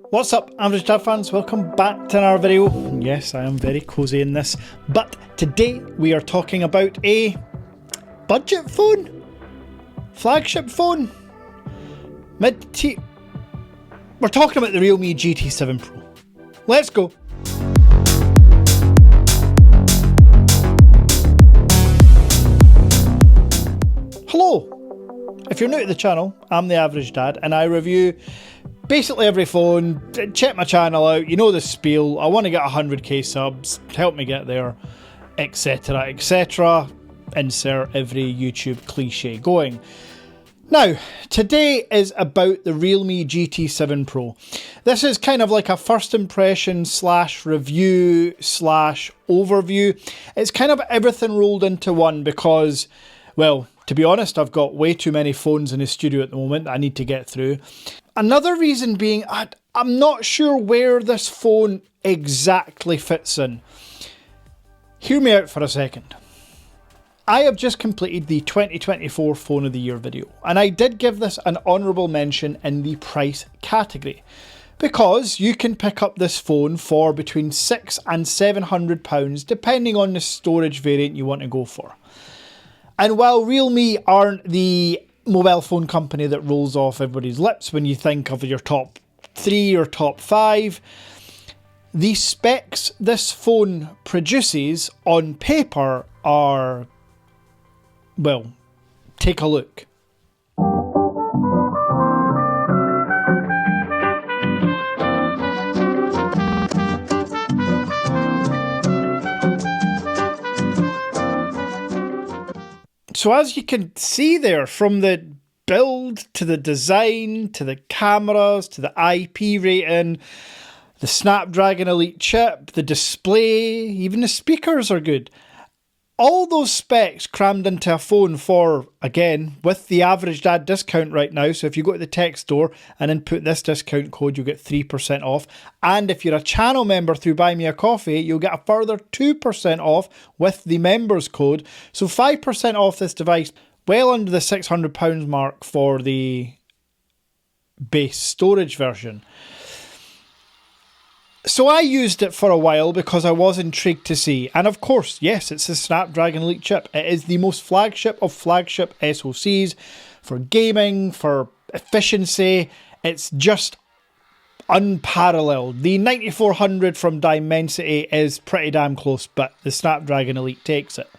What's up, Average Dad fans? Welcome back to another video. Yes, I am very cozy in this, but today we are talking about a budget phone, flagship phone, mid-tier. We're talking about the RealMe GT7 Pro. Let's go. Hello. If you're new to the channel, I'm the Average Dad and I review basically every phone. Check my channel out, you know the spiel. I want to get 100k subs, help me get there, etc, etc. Insert every YouTube cliche going. Now, today is about the RealMe GT7 Pro. This is kind of like a first impression slash review slash overview. It's kind of everything rolled into one because, well, to be honest, I've got way too many phones in the studio at the moment that I need to get through. Another reason being, I'm not sure where this phone exactly fits in. Hear me out for a second. I have just completed the 2024 Phone of the Year video, and I did give this an honourable mention in the price category, because you can pick up this phone for between £600 and £700 depending on the storage variant you want to go for. And while RealMe aren't the mobile phone company that rolls off everybody's lips when you think of your top 3 or top 5, the specs this phone produces on paper are, well, take a look. So as you can see there, from the build to the design, to the cameras, to the IP rating, the Snapdragon Elite chip, the display, even the speakers are good. All those specs crammed into a phone for, again, with the Average Dad discount right now. So if you go to the tech store and input this discount code, you'll get 3% off. And if you're a channel member through Buy Me a Coffee, you'll get a further 2% off with the members code. So 5% off this device, well under the £600 mark for the base storage version. So I used it for a while because I was intrigued to see, and of course, yes, it's the Snapdragon Elite chip. It is the most flagship of flagship SoCs for gaming, for efficiency. It's just unparalleled. The 9400 from Dimensity is pretty damn close, but the Snapdragon Elite takes it.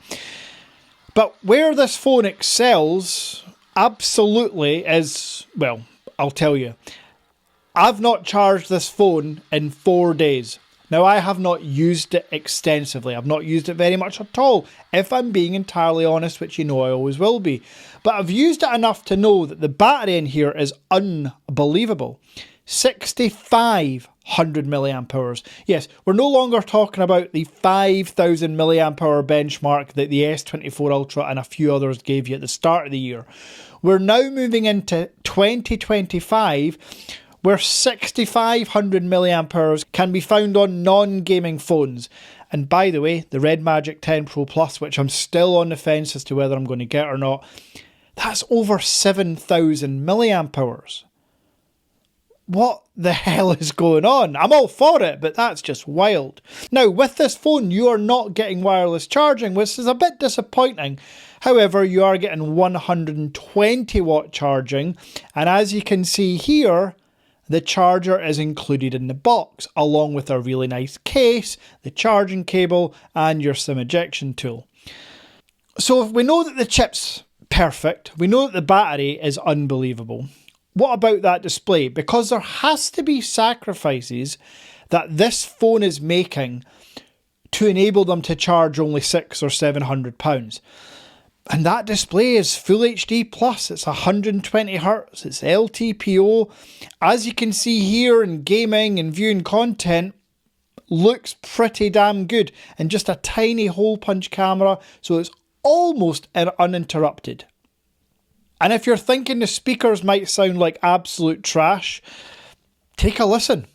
But where this phone excels, absolutely, is, well, I'll tell you. I've not charged this phone in 4 days. Now, I have not used it extensively. I've not used it very much at all, if I'm being entirely honest, which you know I always will be. But I've used it enough to know that the battery in here is unbelievable. 6,500 milliamp hours. Yes, we're no longer talking about the 5,000 milliamp hour benchmark that the S24 Ultra and a few others gave you at the start of the year. We're now moving into 2025, where 6,500 milliamp hours can be found on non-gaming phones. And by the way, the Red Magic 10 Pro Plus, which I'm still on the fence as to whether I'm going to get or not, that's over 7,000 milliamp hours. What the hell is going on? I'm all for it, but that's just wild. Now, with this phone, you are not getting wireless charging, which is a bit disappointing. However, you are getting 120 watt charging, and as you can see here, the charger is included in the box, along with a really nice case, the charging cable, and your SIM ejection tool. So if we know that the chip's perfect, we know that the battery is unbelievable. What about that display? Because there has to be sacrifices that this phone is making to enable them to charge only £600 or £700. And that display is Full HD+, it's 120Hz, it's LTPO. As you can see here in gaming and viewing content, looks pretty damn good. And just a tiny hole punch camera, so it's almost uninterrupted. And if you're thinking the speakers might sound like absolute trash, take a listen.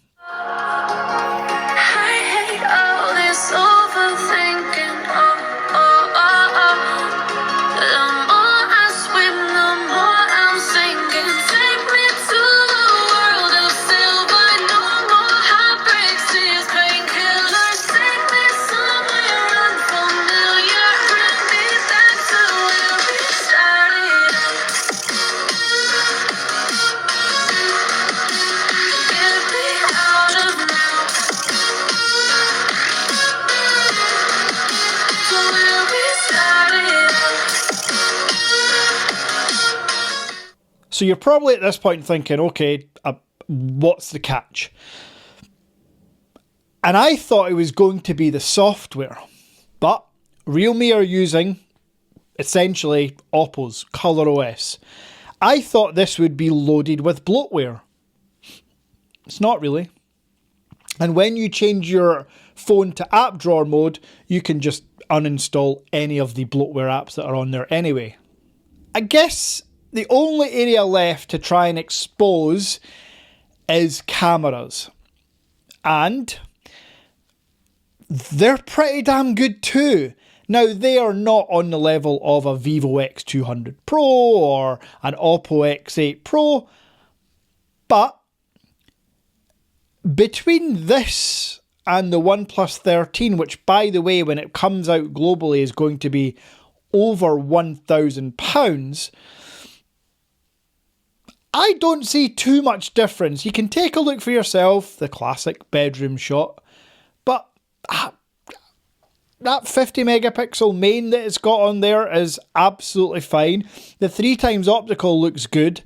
So you're probably at this point thinking, okay, what's the catch? And I thought it was going to be the software, but RealMe are using essentially Oppo's ColorOS. I thought this would be loaded with bloatware. It's not really. And when you change your phone to app drawer mode, you can just uninstall any of the bloatware apps that are on there anyway. I guess the only area left to try and expose is cameras. And they're pretty damn good too. Now, they are not on the level of a Vivo X200 Pro or an Oppo X8 Pro, but between this and the OnePlus 13, which, by the way, when it comes out globally is going to be over £1,000, I don't see too much difference. You can take a look for yourself, the classic bedroom shot, but that 50 megapixel main that it's got on there is absolutely fine. The 3x optical looks good.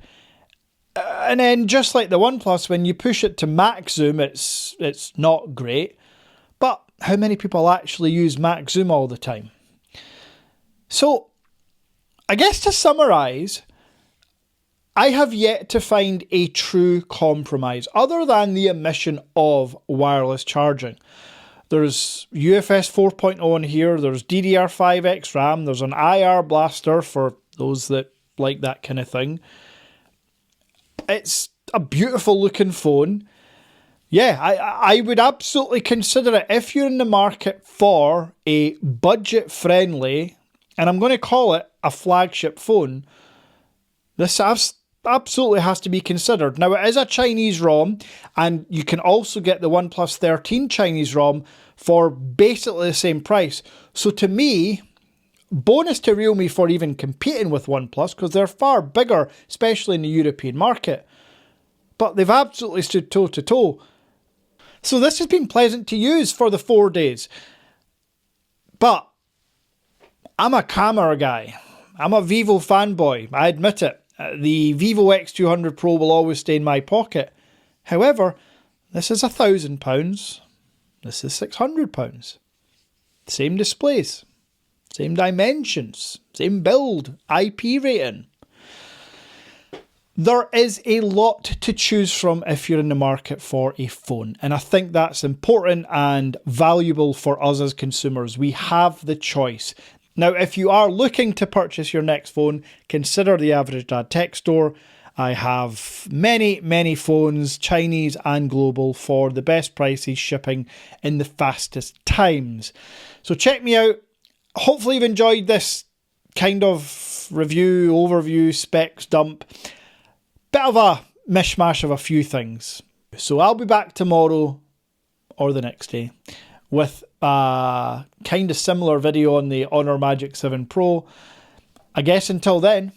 And then just like the OnePlus, when you push it to max zoom, it's not great. But how many people actually use max zoom all the time? So I guess to summarise, I have yet to find a true compromise other than the omission of wireless charging. There's UFS 4.0 on here, there's DDR5X RAM, there's an IR blaster for those that like that kind of thing. It's a beautiful looking phone. Yeah, I would absolutely consider it if you're in the market for a budget friendly, and I'm going to call it a flagship phone. This absolutely has to be considered. Now, it is a Chinese ROM, and you can also get the OnePlus 13 Chinese ROM for basically the same price. So to me, bonus to RealMe for even competing with OnePlus, because they're far bigger, especially in the European market. But they've absolutely stood toe to toe. So this has been pleasant to use for the 4 days. But I'm a camera guy. I'm a Vivo fanboy. I admit it. The Vivo X200 Pro will always stay in my pocket. However, this is £1,000. This is £600. Same displays. Same dimensions, same build, IP rating. There is a lot to choose from if you're in the market for a phone. And I think that's important and valuable for us as consumers. We have the choice. Now, if you are looking to purchase your next phone, consider the Average Dad Tech Store. I have many phones, Chinese and global, for the best prices, shipping in the fastest times. So check me out. Hopefully you've enjoyed this kind of review, overview, specs dump. Bit of a mishmash of a few things. So I'll be back tomorrow or the next day with a kind of similar video on the Honor Magic 7 Pro. I guess until then,